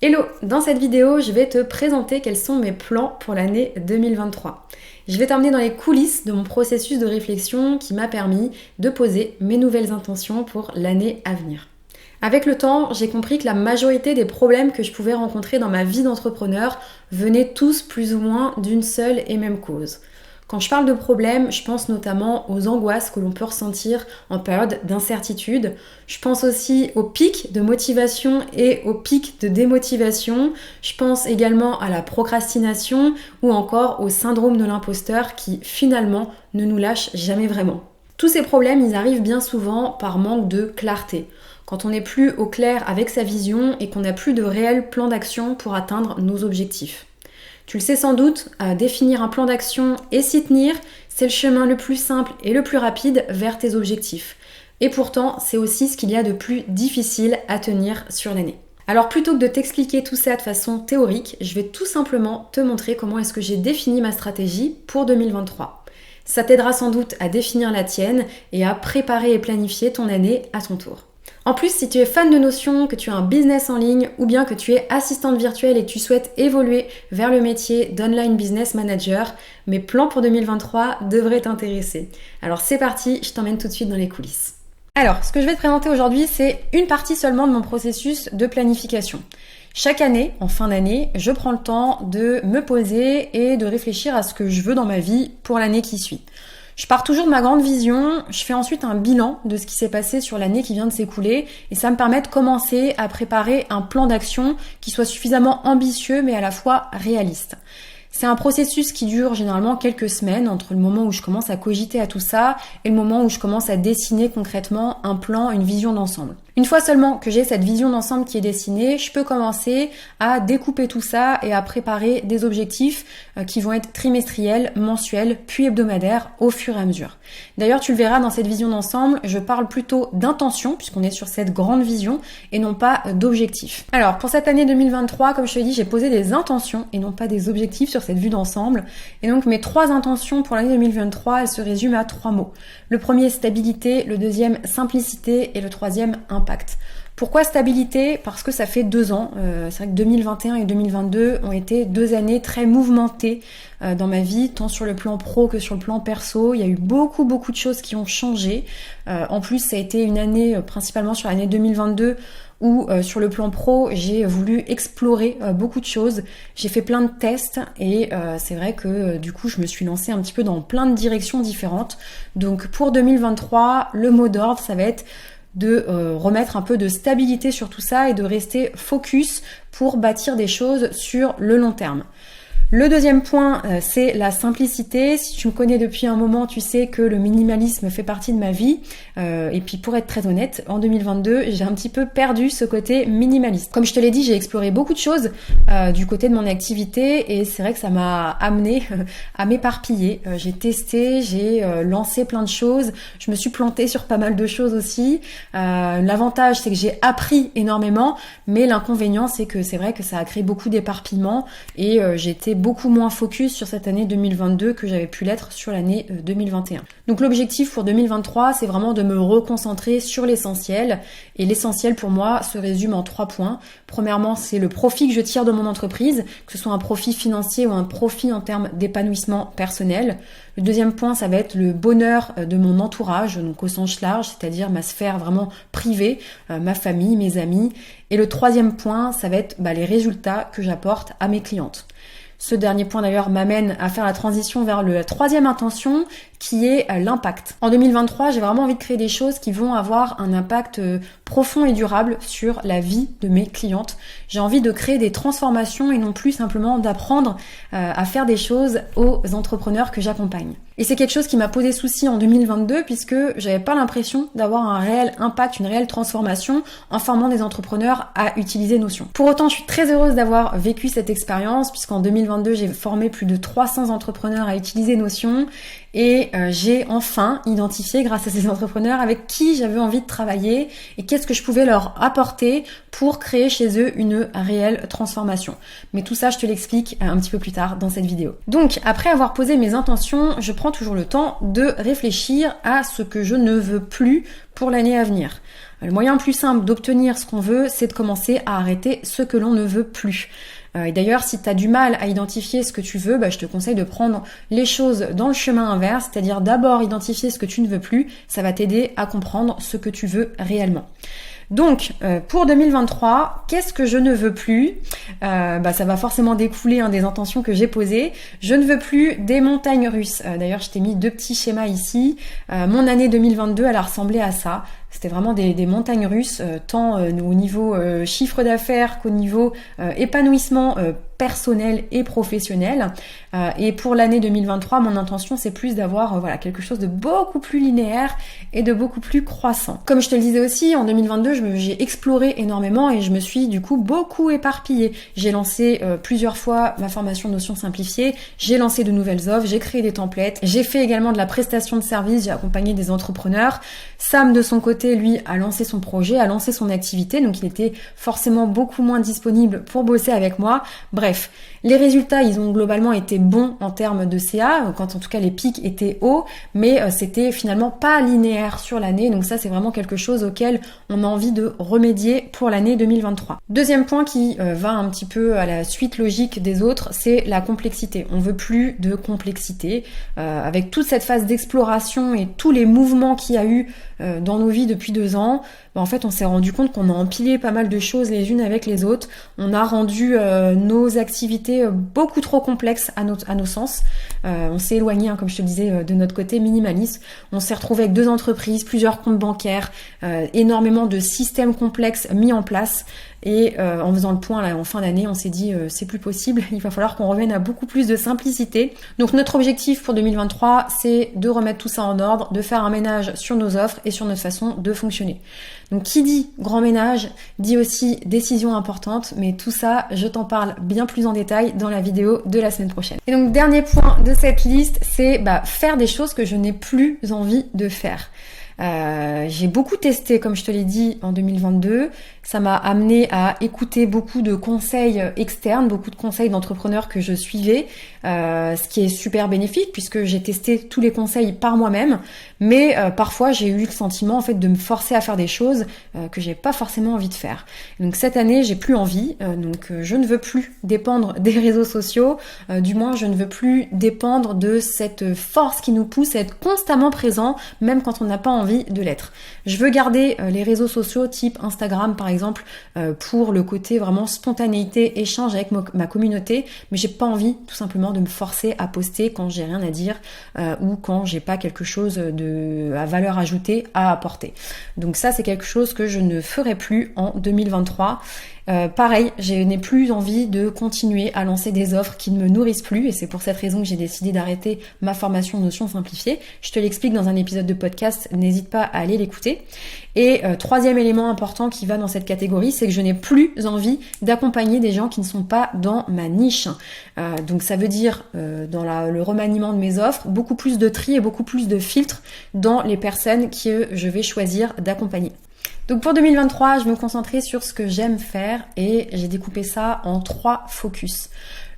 Hello, dans cette vidéo, je vais te présenter quels sont mes plans pour l'année 2023. Je vais t'emmener dans les coulisses de mon processus de réflexion qui m'a permis de poser mes nouvelles intentions pour l'année à venir. Avec le temps, j'ai compris que la majorité des problèmes que je pouvais rencontrer dans ma vie d'entrepreneur venaient tous plus ou moins d'une seule et même cause. Quand je parle de problèmes, je pense notamment aux angoisses que l'on peut ressentir en période d'incertitude. Je pense aussi aux pics de motivation et aux pics de démotivation. Je pense également à la procrastination ou encore au syndrome de l'imposteur qui finalement ne nous lâche jamais vraiment. Tous ces problèmes, ils arrivent bien souvent par manque de clarté. Quand on n'est plus au clair avec sa vision et qu'on n'a plus de réel plan d'action pour atteindre nos objectifs. Tu le sais sans doute, définir un plan d'action et s'y tenir, c'est le chemin le plus simple et le plus rapide vers tes objectifs. Et pourtant, c'est aussi ce qu'il y a de plus difficile à tenir sur l'année. Alors plutôt que de t'expliquer tout ça de façon théorique, je vais tout simplement te montrer comment est-ce que j'ai défini ma stratégie pour 2023. Ça t'aidera sans doute à définir la tienne et à préparer et planifier ton année à ton tour. En plus, si tu es fan de Notion, que tu as un business en ligne ou bien que tu es assistante virtuelle et que tu souhaites évoluer vers le métier d'Online Business Manager, mes plans pour 2023 devraient t'intéresser. Alors c'est parti, je t'emmène tout de suite dans les coulisses. Alors, ce que je vais te présenter aujourd'hui, c'est une partie seulement de mon processus de planification. Chaque année, en fin d'année, je prends le temps de me poser et de réfléchir à ce que je veux dans ma vie pour l'année qui suit. Je pars toujours de ma grande vision, je fais ensuite un bilan de ce qui s'est passé sur l'année qui vient de s'écouler et ça me permet de commencer à préparer un plan d'action qui soit suffisamment ambitieux mais à la fois réaliste. C'est un processus qui dure généralement quelques semaines entre le moment où je commence à cogiter à tout ça et le moment où je commence à dessiner concrètement un plan, une vision d'ensemble. Une fois seulement que j'ai cette vision d'ensemble qui est dessinée, je peux commencer à découper tout ça et à préparer des objectifs qui vont être trimestriels, mensuels, puis hebdomadaires au fur et à mesure. D'ailleurs, tu le verras dans cette vision d'ensemble, je parle plutôt d'intention puisqu'on est sur cette grande vision et non pas d'objectifs. Alors, pour cette année 2023, comme je te l'ai dit, j'ai posé des intentions et non pas des objectifs sur cette vue d'ensemble. Et donc, mes 3 intentions pour l'année 2023, elles se résument à 3 mots. Le premier, stabilité, le deuxième, simplicité et le troisième, impact. Pourquoi stabilité ? Parce que ça fait 2 ans. C'est vrai que 2021 et 2022 ont été 2 années très mouvementées dans ma vie, tant sur le plan pro que sur le plan perso. Il y a eu beaucoup de choses qui ont changé. En plus, ça a été une année, principalement sur l'année 2022, où sur le plan pro, j'ai voulu explorer beaucoup de choses. J'ai fait plein de tests et c'est vrai que du coup, je me suis lancée un petit peu dans plein de directions différentes. Donc pour 2023, le mot d'ordre, ça va être de remettre un peu de stabilité sur tout ça et de rester focus pour bâtir des choses sur le long terme. Le deuxième point, c'est la simplicité. Si tu me connais depuis un moment, tu sais que le minimalisme fait partie de ma vie. Et puis pour être très honnête, en 2022, j'ai un petit peu perdu ce côté minimaliste. Comme je te l'ai dit, j'ai exploré beaucoup de choses du côté de mon activité et c'est vrai que ça m'a amené à m'éparpiller. J'ai testé, j'ai lancé plein de choses. Je me suis plantée sur pas mal de choses aussi. L'avantage, c'est que j'ai appris énormément, mais l'inconvénient, c'est que c'est vrai que ça a créé beaucoup d'éparpillement et j'étais beaucoup moins focus sur cette année 2022 que j'avais pu l'être sur l'année 2021. Donc l'objectif pour 2023, c'est vraiment de me reconcentrer sur l'essentiel. Et l'essentiel pour moi se résume en 3 points. Premièrement, c'est le profit que je tire de mon entreprise, que ce soit un profit financier ou un profit en termes d'épanouissement personnel. Le deuxième point, ça va être le bonheur de mon entourage, donc au sens large, c'est-à-dire ma sphère vraiment privée, ma famille, mes amis. Et le troisième point, ça va être les résultats que j'apporte à mes clientes. Ce dernier point d'ailleurs m'amène à faire la transition vers la troisième intention qui est l'impact. En 2023, j'ai vraiment envie de créer des choses qui vont avoir un impact profond et durable sur la vie de mes clientes. J'ai envie de créer des transformations et non plus simplement d'apprendre à faire des choses aux entrepreneurs que j'accompagne. Et c'est quelque chose qui m'a posé souci en 2022 puisque j'avais pas l'impression d'avoir un réel impact, une réelle transformation en formant des entrepreneurs à utiliser Notion. Pour autant, je suis très heureuse d'avoir vécu cette expérience puisqu'en 2022, j'ai formé plus de 300 entrepreneurs à utiliser Notion et j'ai enfin identifié grâce à ces entrepreneurs avec qui j'avais envie de travailler et qu'est-ce que je pouvais leur apporter pour créer chez eux une réelle transformation. Mais tout ça, je te l'explique un petit peu plus tard dans cette vidéo. Donc, après avoir posé mes intentions, je prends toujours le temps de réfléchir à ce que je ne veux plus pour l'année à venir. Le moyen le plus simple d'obtenir ce qu'on veut, c'est de commencer à arrêter ce que l'on ne veut plus. Et d'ailleurs, si tu as du mal à identifier ce que tu veux, je te conseille de prendre les choses dans le chemin inverse, c'est-à-dire d'abord identifier ce que tu ne veux plus, ça va t'aider à comprendre ce que tu veux réellement. Donc, pour 2023, qu'est-ce que je ne veux plus ? Ça va forcément découler des intentions que j'ai posées. Je ne veux plus des montagnes russes. D'ailleurs, je t'ai mis 2 petits schémas ici. Mon année 2022, elle a ressemblé à ça. C'était vraiment des montagnes russes, tant au niveau chiffre d'affaires qu'au niveau épanouissement personnel et professionnel. Et pour l'année 2023, mon intention, c'est plus d'avoir quelque chose de beaucoup plus linéaire et de beaucoup plus croissant. Comme je te le disais aussi, en 2022, j'ai exploré énormément et je me suis du coup beaucoup éparpillée. J'ai lancé plusieurs fois ma formation Notions simplifiées, j'ai lancé de nouvelles offres, j'ai créé des templates, j'ai fait également de la prestation de services, j'ai accompagné des entrepreneurs. Sam, de son côté, lui, a lancé son projet, a lancé son activité, donc il était forcément beaucoup moins disponible pour bosser avec moi. Bref, les résultats, ils ont globalement été bons en termes de CA, quand en tout cas les pics étaient hauts, mais c'était finalement pas linéaire sur l'année, donc ça c'est vraiment quelque chose auquel on a envie de remédier pour l'année 2023. Deuxième point qui va un petit peu à la suite logique des autres, c'est la complexité. On veut plus de complexité, avec toute cette phase d'exploration et tous les mouvements qu'il y a eu dans nos vies depuis 2 ans, en fait on s'est rendu compte qu'on a empilé pas mal de choses les unes avec les autres, on a rendu nos activités beaucoup trop complexes à nos sens, on s'est éloigné, comme je te disais, de notre côté minimaliste, on s'est retrouvé avec 2 entreprises, plusieurs comptes bancaires, énormément de systèmes complexes mis en place. Et en faisant le point là en fin d'année, on s'est dit c'est plus possible, il va falloir qu'on revienne à beaucoup plus de simplicité. Donc notre objectif pour 2023, c'est de remettre tout ça en ordre, de faire un ménage sur nos offres et sur notre façon de fonctionner. Donc qui dit grand ménage, dit aussi décision importante, mais tout ça, je t'en parle bien plus en détail dans la vidéo de la semaine prochaine. Et donc dernier point de cette liste, c'est faire des choses que je n'ai plus envie de faire. J'ai beaucoup testé, comme je te l'ai dit, en 2022. Ça m'a amené à écouter beaucoup de conseils externes, beaucoup de conseils d'entrepreneurs que je suivais, ce qui est super bénéfique puisque j'ai testé tous les conseils par moi-même. Mais parfois, j'ai eu le sentiment en fait de me forcer à faire des choses que j'ai pas forcément envie de faire. Donc cette année, j'ai plus envie. Donc je ne veux plus dépendre des réseaux sociaux. Du moins, je ne veux plus dépendre de cette force qui nous pousse à être constamment présent, même quand on n'a pas envie de l'être. Je veux garder les réseaux sociaux type Instagram par exemple pour le côté vraiment spontanéité, échange avec ma communauté, mais j'ai pas envie tout simplement de me forcer à poster quand j'ai rien à dire ou quand j'ai pas quelque chose à valeur ajoutée à apporter. Donc ça c'est quelque chose que je ne ferai plus en 2023. Pareil, je n'ai plus envie de continuer à lancer des offres qui ne me nourrissent plus et c'est pour cette raison que j'ai décidé d'arrêter ma formation Notions simplifiées. Je te l'explique dans un épisode de podcast, n'hésite pas à aller l'écouter. Et troisième élément important qui va dans cette catégorie, c'est que je n'ai plus envie d'accompagner des gens qui ne sont pas dans ma niche. Donc ça veut dire dans le remaniement de mes offres, beaucoup plus de tri et beaucoup plus de filtres dans les personnes que je vais choisir d'accompagner. Donc pour 2023, je vais me concentrer sur ce que j'aime faire et j'ai découpé ça en 3 focus.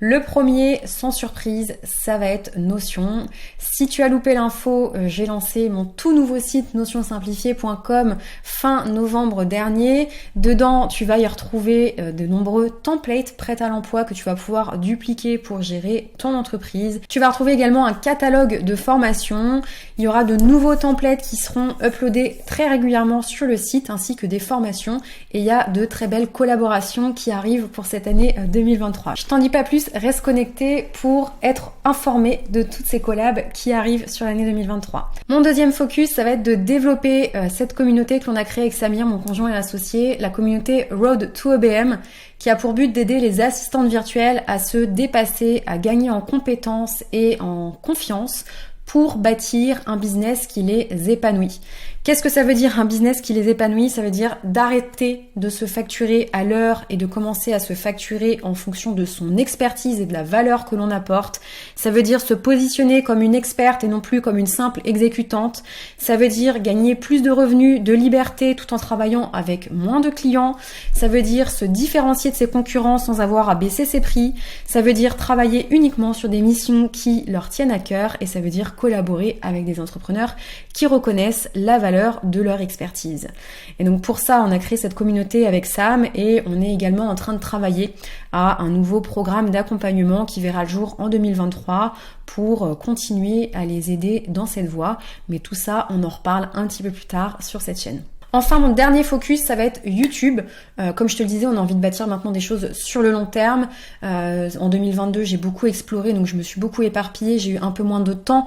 Le premier, sans surprise, ça va être Notion. Si tu as loupé l'info, j'ai lancé mon tout nouveau site notionsimplifié.com fin novembre dernier. Dedans, tu vas y retrouver de nombreux templates prêts à l'emploi que tu vas pouvoir dupliquer pour gérer ton entreprise. Tu vas retrouver également un catalogue de formations. Il y aura de nouveaux templates qui seront uploadés très régulièrement sur le site ainsi que des formations. Et il y a de très belles collaborations qui arrivent pour cette année 2023. Je t'en dis pas plus. Reste connecté pour être informé de toutes ces collabs qui arrivent sur l'année 2023. Mon deuxième focus, ça va être de développer cette communauté que l'on a créée avec Samir, mon conjoint et associé, la communauté Road to EBM, qui a pour but d'aider les assistantes virtuelles à se dépasser, à gagner en compétences et en confiance pour bâtir un business qui les épanouit. Qu'est-ce que ça veut dire un business qui les épanouit ? Ça veut dire d'arrêter de se facturer à l'heure et de commencer à se facturer en fonction de son expertise et de la valeur que l'on apporte. Ça veut dire se positionner comme une experte et non plus comme une simple exécutante. Ça veut dire gagner plus de revenus, de liberté tout en travaillant avec moins de clients. Ça veut dire se différencier de ses concurrents sans avoir à baisser ses prix. Ça veut dire travailler uniquement sur des missions qui leur tiennent à cœur et ça veut dire collaborer avec des entrepreneurs qui reconnaissent la valeur valeur de leur expertise. Et donc pour ça, on a créé cette communauté avec Sam et on est également en train de travailler à un nouveau programme d'accompagnement qui verra le jour en 2023 pour continuer à les aider dans cette voie. Mais tout ça, on en reparle un petit peu plus tard sur cette chaîne. Enfin, mon dernier focus, ça va être YouTube. Comme je te le disais, on a envie de bâtir maintenant des choses sur le long terme. En 2022, j'ai beaucoup exploré, donc je me suis beaucoup éparpillée. J'ai eu un peu moins de temps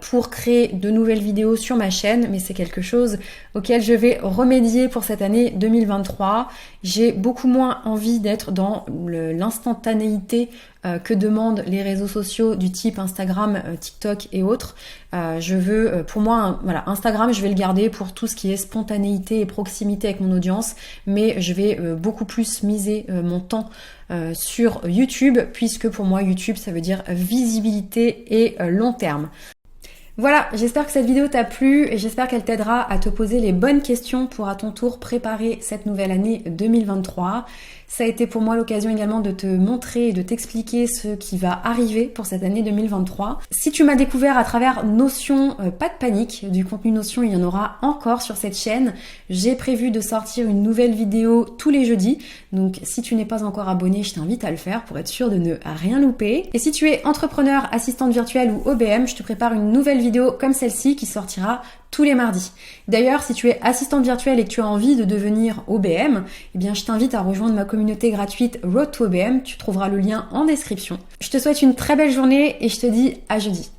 pour créer de nouvelles vidéos sur ma chaîne, mais c'est quelque chose auquel je vais remédier pour cette année 2023. J'ai beaucoup moins envie d'être dans l'instantanéité que demandent les réseaux sociaux du type Instagram, TikTok et autres. Pour moi, voilà, Instagram, je vais le garder pour tout ce qui est spontanéité et proximité avec mon audience, mais je vais beaucoup plus miser mon temps sur YouTube, puisque pour moi, YouTube, ça veut dire visibilité et long terme. Voilà, j'espère que cette vidéo t'a plu et j'espère qu'elle t'aidera à te poser les bonnes questions pour à ton tour préparer cette nouvelle année 2023. Ça a été pour moi l'occasion également de te montrer et de t'expliquer ce qui va arriver pour cette année 2023. Si tu m'as découvert à travers Notion, pas de panique, du contenu Notion, il y en aura encore sur cette chaîne. J'ai prévu de sortir une nouvelle vidéo tous les jeudis. Donc si tu n'es pas encore abonné, je t'invite à le faire pour être sûr de ne rien louper. Et si tu es entrepreneur, assistante virtuelle ou OBM, je te prépare une nouvelle vidéo comme celle-ci qui sortira tous les mardis. D'ailleurs, si tu es assistante virtuelle et que tu as envie de devenir OBM, eh bien, je t'invite à rejoindre ma communauté gratuite Road to OBM. Tu trouveras le lien en description. Je te souhaite une très belle journée et je te dis à jeudi.